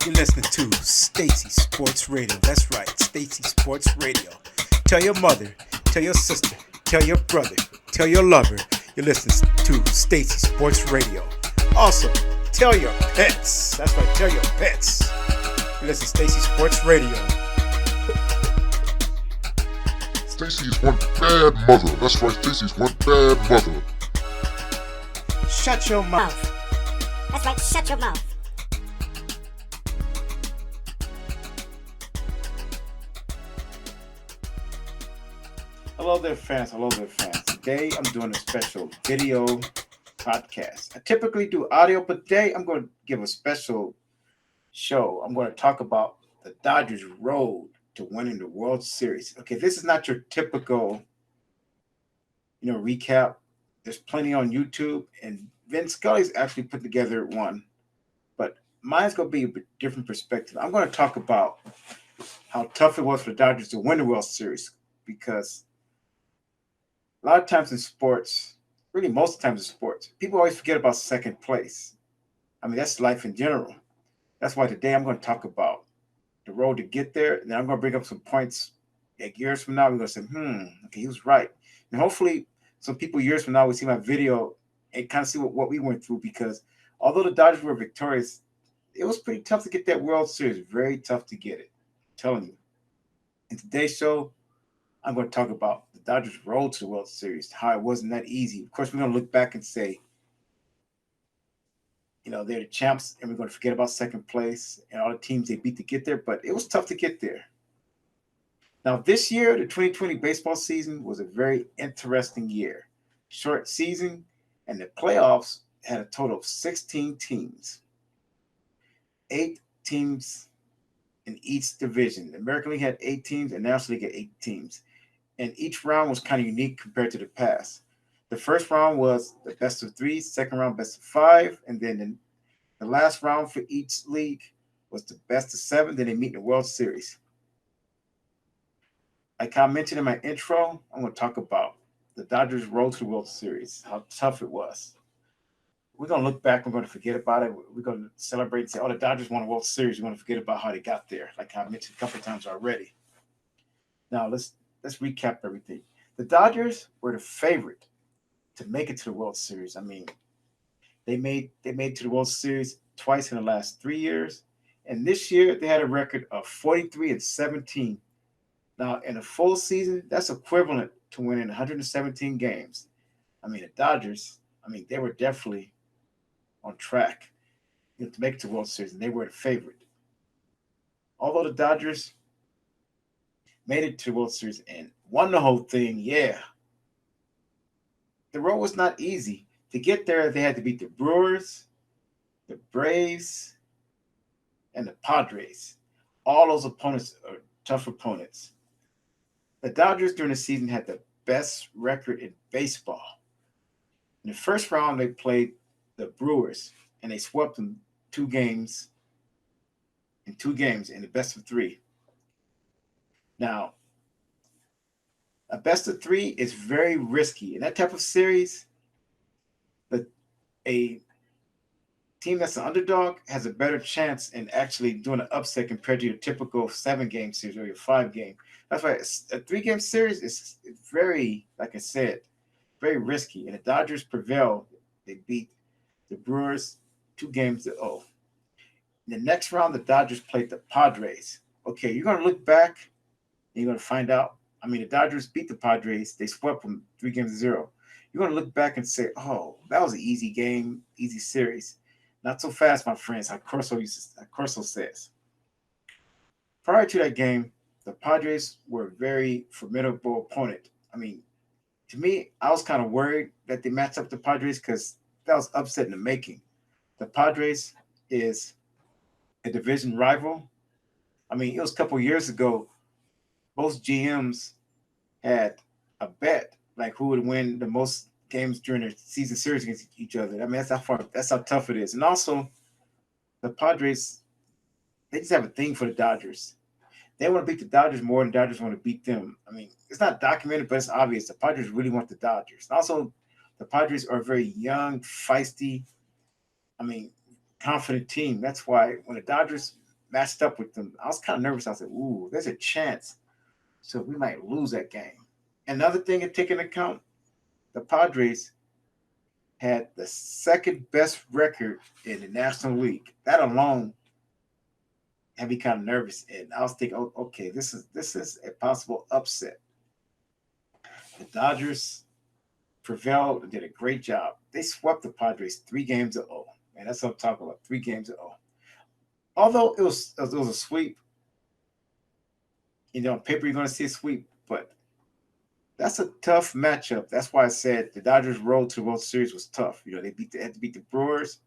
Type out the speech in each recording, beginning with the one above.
You're listening to Stacy Sports Radio. That's right, Stacy Sports Radio. Tell your mother, tell your sister, tell your brother, tell your lover. You're listening to Stacy Sports Radio. Also, tell your pets. That's right, tell your pets. You listen to Stacy Sports Radio. Stacy's one bad mother. That's right, Stacy's one bad mother. Shut your mouth. That's right, shut your mouth. Hello there, fans. Hello there, fans. Today I'm doing a special video podcast. I typically do audio, but today I'm going to give a special show. I'm going to talk about the Dodgers' road to winning the World Series. Okay, this is not your typical, recap. There's plenty on YouTube, and Vince Scully's actually put together one, but mine's going to be a different perspective. I'm going to talk about how tough it was for the Dodgers to win the World Series, because a lot of times in sports, really most of the times in sports, people always forget about second place. I mean, that's life in general. That's why today I'm going to talk about the road to get there, and then I'm going to bring up some points like years from now. We're going to say, okay, he was right. And hopefully some people years from now will see my video and kind of see what we went through, because although the Dodgers were victorious, it was pretty tough to get that World Series. Very tough to get it. I'm telling you. In today's show, I'm going to talk about the Dodgers' road to the World Series, how it wasn't that easy. Of course, we're going to look back and say, they're the champs, and we're going to forget about second place and all the teams they beat to get there, but it was tough to get there. Now, this year, the 2020 baseball season was a very interesting year. Short season, and the playoffs had a total of 16 teams. 8 teams in each division. The American League had 8 teams, and National League had 8 teams. And each round was kind of unique compared to the past. The first round was the best of 3, second round best of 5, and then the last round for each league was the best of 7. Then they meet in the World Series. Like I mentioned in my intro, I'm going to talk about the Dodgers' road to the World Series, how tough it was. We're going to look back. We're going to forget about it. We're going to celebrate and say, the Dodgers won a World Series. We're going to forget about how they got there, like I mentioned a couple of times already. Now, let's recap everything. The Dodgers were the favorite to make it to the World Series. I mean, they made it to the World Series twice in the last 3 years, and this year they had a record of 43-17. Now, in a full season, that's equivalent to winning 117 games. I mean, the Dodgers, they were definitely on track to make it to the World Series, and they were the favorite. Although the Dodgers made it to the World Series and won the whole thing, the road was not easy. To get there, they had to beat the Brewers, the Braves, and the Padres. All those opponents are tough opponents. The Dodgers during the season had the best record in baseball. In the first round, they played the Brewers, and they swept them 2 games in the best of 3. Now, a best of 3 is very risky. In that type of series, a team that's an underdog has a better chance in actually doing an upset compared to your typical 7-game series or your 5-game. That's why a 3-game series is very, like I said, very risky. And the Dodgers prevailed. They beat the Brewers 2-0. In the next round, the Dodgers played the Padres. Okay, you're going to look back and you're going to find out. The Dodgers beat the Padres. They swept them 3-0. You're going to look back and say, that was an easy game, easy series. Not so fast, my friends, how Corso says. Prior to that game, the Padres were a very formidable opponent. To me, I was kind of worried that they matched up the Padres because that was upset in the making. The Padres is a division rival. It was a couple of years ago, both GMs had a bet, like who would win the most games during the season series against each other. That's how tough it is. And also, the Padres, they just have a thing for the Dodgers. They want to beat the Dodgers more than the Dodgers want to beat them. It's not documented, but it's obvious. The Padres really want the Dodgers. And also, the Padres are a very young, feisty, confident team. That's why when the Dodgers matched up with them, I was kind of nervous. I said, "Ooh, there's a chance, so we might lose that game." Another thing to take into account: the Padres had the second best record in the National League. That alone had me kind of nervous, and I was thinking, "Oh, okay, this is a possible upset." The Dodgers prevailed and did a great job. They swept the Padres 3 games to 0. Man, that's what I'm talking about. 3 games to 0. Although it was a sweep, on paper you're going to see a sweep, but that's a tough matchup. That's why I said the Dodgers' road to the World Series was tough. They had to beat the Brewers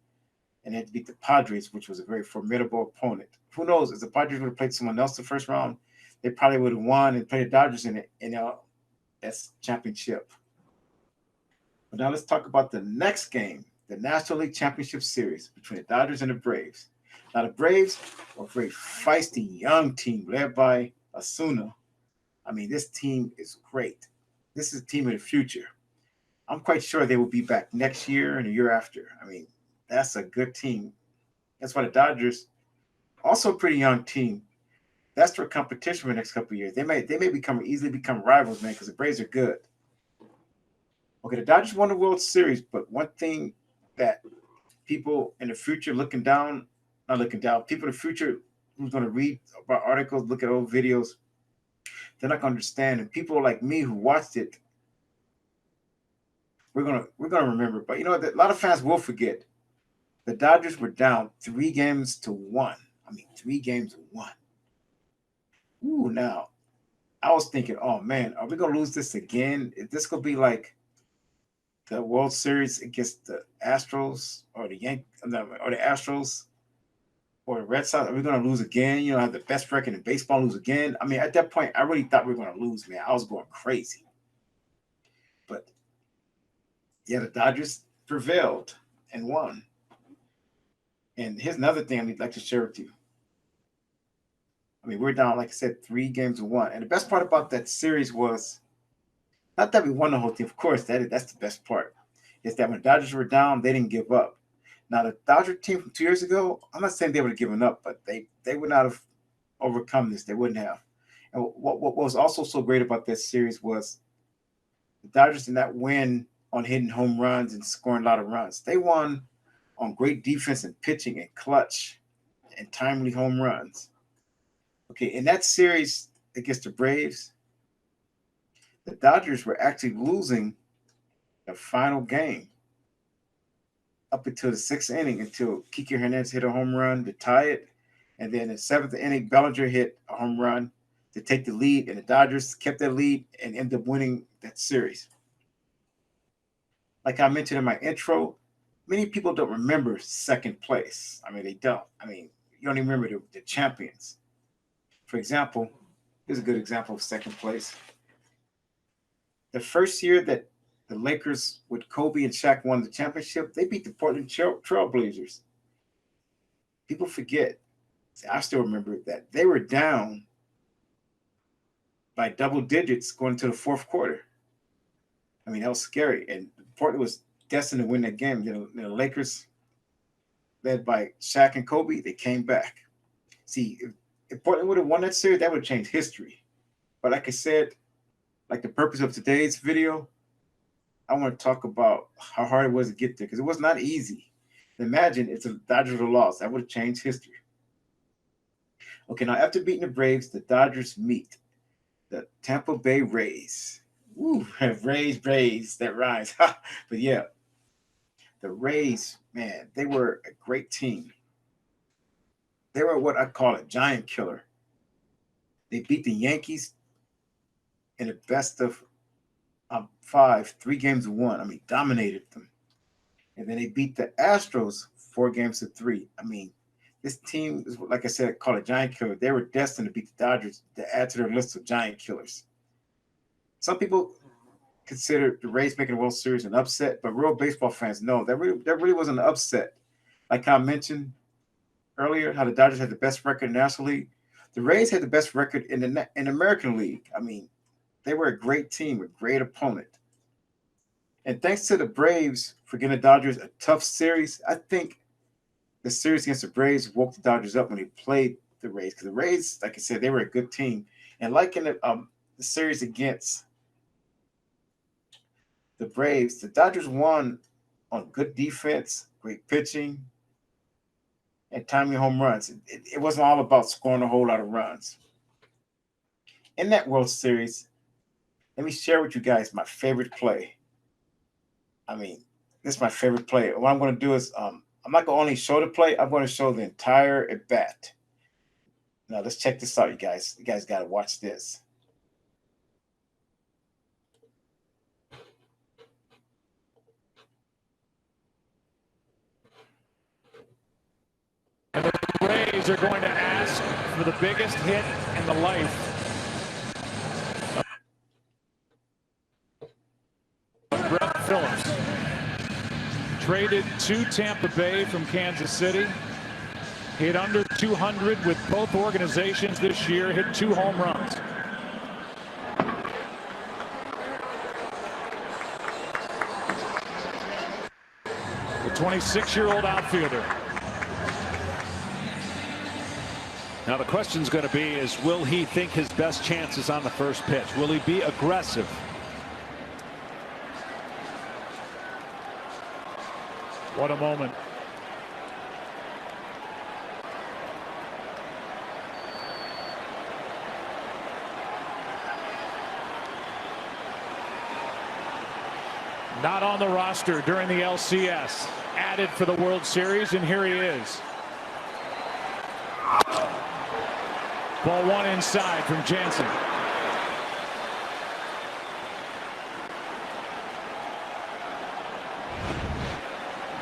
and they had to beat the Padres, which was a very formidable opponent. Who knows? If the Padres would have played someone else the first round, they probably would have won and played the Dodgers in the NLCS championship. But now let's talk about the next game, the National League Championship Series between the Dodgers and the Braves. Now the Braves are a very feisty young team led by Asuna. I mean, this team is great. This is a team of the future. I'm quite sure they will be back next year and the year after. I mean, that's a good team. That's why the Dodgers, also a pretty young team, that's their competition for the next couple of years. They may easily become rivals, man, because the Braves are good. Okay, the Dodgers won the World Series, but one thing that people in the future not looking down, people in the future who's going to read about articles, look at old videos, they're not going to understand. And people like me who watched it, we're gonna remember. But you know, a lot of fans will forget. The Dodgers were down 3 games to 1. I mean, 3 games to 1. Ooh, now I was thinking, oh man, are we gonna lose this again? Is this gonna be like the World Series against the Astros or the Astros or the Red Sox? Are we going to lose again? Have the best record in baseball, lose again? I mean, at that point, I really thought we were going to lose, man. I was going crazy. But yeah, the Dodgers prevailed and won. And here's another thing I'd like to share with you. I mean, we're down, like I said, 3 games to 1. And the best part about that series was not that we won the whole thing. Of course, that's the best part. Is that when the Dodgers were down, they didn't give up. Now, the Dodger team from 2 years ago, I'm not saying they would have given up, but they would not have overcome this. They wouldn't have. And what was also so great about that series was the Dodgers did not win on hitting home runs and scoring a lot of runs. They won on great defense and pitching and clutch and timely home runs. Okay, in that series against the Braves, the Dodgers were actually losing the final game up until the 6th inning until Kike Hernandez hit a home run to tie it. And then in the 7th inning, Bellinger hit a home run to take the lead. And the Dodgers kept that lead and ended up winning that series. Like I mentioned in my intro, many people don't remember second place. I mean, they don't. I mean, you don't even remember the champions. For example, here's a good example of second place. The first year that the Lakers with Kobe and Shaq won the championship, they beat the Portland Trailblazers. People forget. I still remember that. They were down by double digits going into the fourth quarter. I mean, that was scary. And Portland was destined to win that game. The Lakers, led by Shaq and Kobe, they came back. See, if Portland would have won that series, that would have changed history. But like I said, like the purpose of today's video, I want to talk about how hard it was to get there because it was not easy. Imagine if the Dodgers would have lost. That would have changed history. Okay, now after beating the Braves, the Dodgers meet the Tampa Bay Rays. Woo, Rays, that rhymes. But yeah, the Rays, man, they were a great team. They were what I call a giant killer. They beat the Yankees in the best of 5, 3 games to 1. I mean, dominated them. And then they beat the Astros 4 games to 3. I mean, this team is, like I said, called a giant killer. They were destined to beat the Dodgers to add to their list of giant killers. Some people consider the Rays making the World Series an upset, but real baseball fans know that really wasn't an upset. Like I mentioned earlier, how the Dodgers had the best record in the National League. The Rays had the best record in the American League. I mean, they were a great team, a great opponent. And thanks to the Braves for giving the Dodgers a tough series, I think the series against the Braves woke the Dodgers up when they played the Rays because the Rays, like I said, they were a good team. And like in the series against the Braves, the Dodgers won on good defense, great pitching, and timely home runs. It wasn't all about scoring a whole lot of runs. In that World Series, let me share with you guys my favorite play. I mean, this is my favorite play. What I'm going to do is I'm not going to only show the play, I'm going to show the entire at bat. Now, let's check this out, you guys. You guys got to watch this. And the Rays are going to ask for the biggest hit in the life of Brett Phillips. Traded to Tampa Bay from Kansas City. Hit under 200 with both organizations this year. Hit 2 home runs. The 26-year-old outfielder. Now the question's going to be is, will he think his best chance is on the first pitch? Will he be aggressive? What a moment. Not on the roster during the LCS. Added for the World Series, and here he is. Ball 1 inside from Jansen.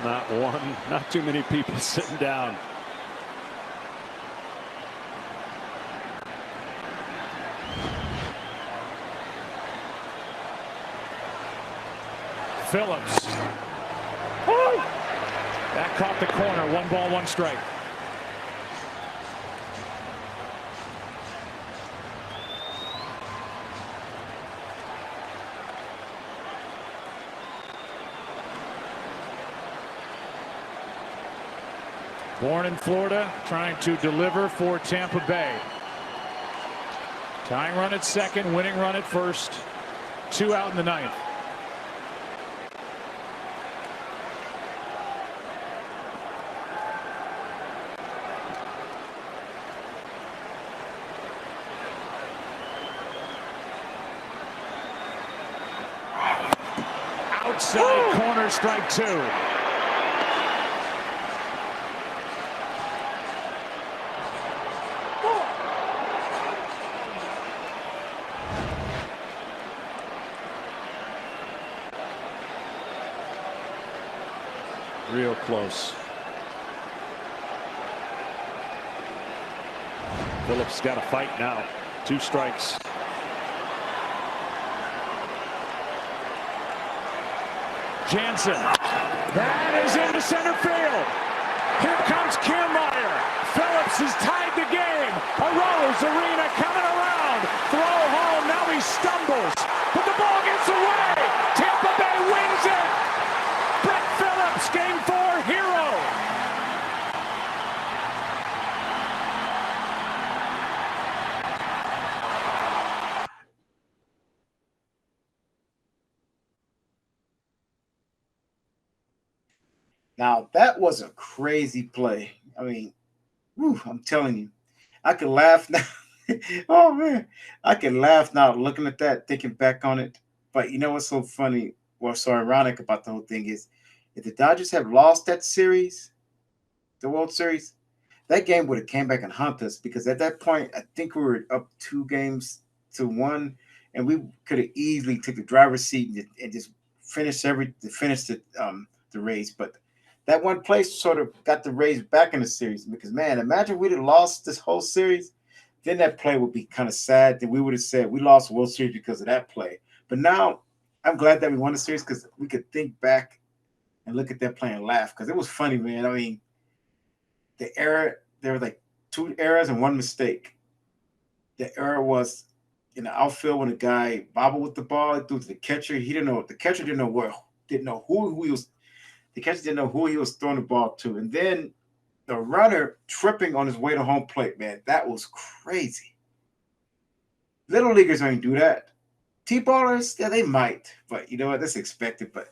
Not one, not too many people sitting down. Phillips. Woo! That caught the corner. 1 ball, 1 strike. Born in Florida, trying to deliver for Tampa Bay. Tying run at second, winning run at first. 2 out in the 9th. Outside corner, strike 2. Real close. Phillips got a fight now. 2 strikes. Jansen. That is into center field. Here comes Kiermaier. Phillips has tied the game. Arose Arena coming around. Throw home. Now he stumbles. But the ball gets away. Tampa Bay wins it. Brett Phillips, game 4 hero. Now, that was a crazy play. I mean, whew, I'm telling you, I could laugh now. Oh, man. I can laugh now looking at that, thinking back on it. But you know what's so funny or so ironic about the whole thing is if the Dodgers have lost that series, the World Series, that game would have came back and hunt us because at that point, I think we were up 2-1, and we could have easily took the driver's seat and just finished the race. But that one place sort of got the Rays back in the series because, man, imagine we'd have lost this whole series. Then that play would be kind of sad. Then we would have said we lost the World Series because of that play. But now I'm glad that we won the series because we could think back and look at that play and laugh because it was funny, man. I mean, there were like 2 errors and 1 mistake. The error was in the outfield when the guy bobbled with the ball, it threw to the catcher. He didn't know. The catcher didn't know who he was. The catcher didn't know who he was throwing the ball to. And then The runner tripping on his way to home plate, man, that was crazy. Little leaguers don't do that. T-ballers, yeah, they might, but you know what? That's expected. But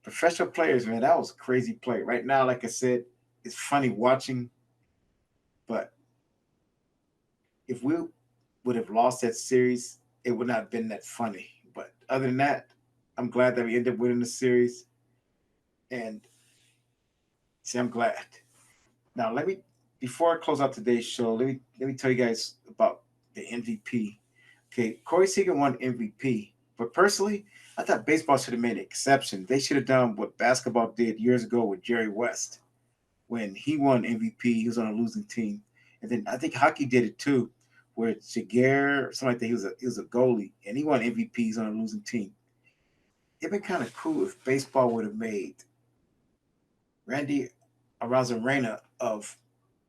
professional players, man, that was a crazy play. Right now, like I said, it's funny watching, but if we would have lost that series, it would not have been that funny. But other than that, I'm glad that we ended up winning the series. And see, I'm glad. Now let me before I close out today's show, let me tell you guys about the MVP. Okay, Corey Seager won MVP, but personally, I thought baseball should have made an exception. They should have done what basketball did years ago with Jerry West when he won MVP. He was on a losing team, and then I think hockey did it too, where Jaguar, something like that. He was a goalie, and he won MVP. He's on a losing team. It'd been kind of cool if baseball would have made Randy Arozarena of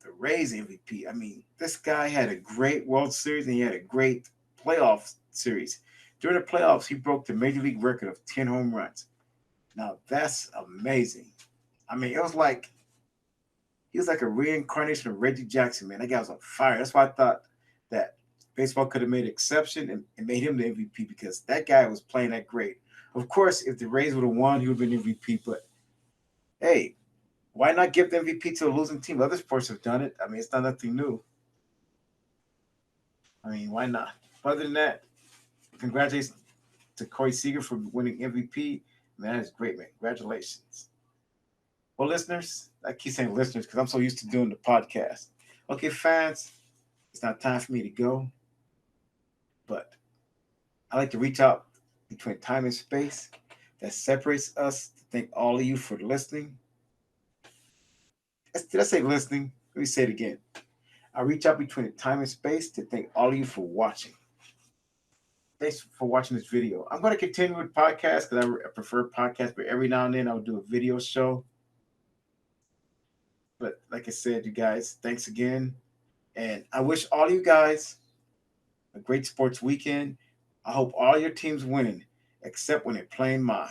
the Rays MVP. I mean, this guy had a great World Series and he had a great playoff series. During the playoffs, he broke the major league record of 10 home runs. Now that's amazing. I mean, it was like he was like a reincarnation of Reggie Jackson, man. That guy was on fire. That's why I thought that baseball could have made an exception and made him the MVP because that guy was playing that great. Of course, if the Rays would have won, he would have been MVP. But hey, why not give the MVP to a losing team? Other sports have done it. I mean, it's not nothing new. I mean, why not? Other than that, congratulations to Corey Seager for winning MVP. Man, that is great, man. Congratulations. Well, listeners, I keep saying listeners because I'm so used to doing the podcast. Okay, fans, it's not time for me to go, but I like to reach out between time and space that separates us to thank all of you for listening. Did I say listening? Let me say it again. I reach out between time and space to thank all of you for watching. Thanks for watching this video. I'm going to continue with podcasts because I prefer podcasts, but every now and then I'll do a video show. But like I said, you guys, thanks again. And I wish all you guys a great sports weekend. I hope all your teams winning, except when they're playing mine.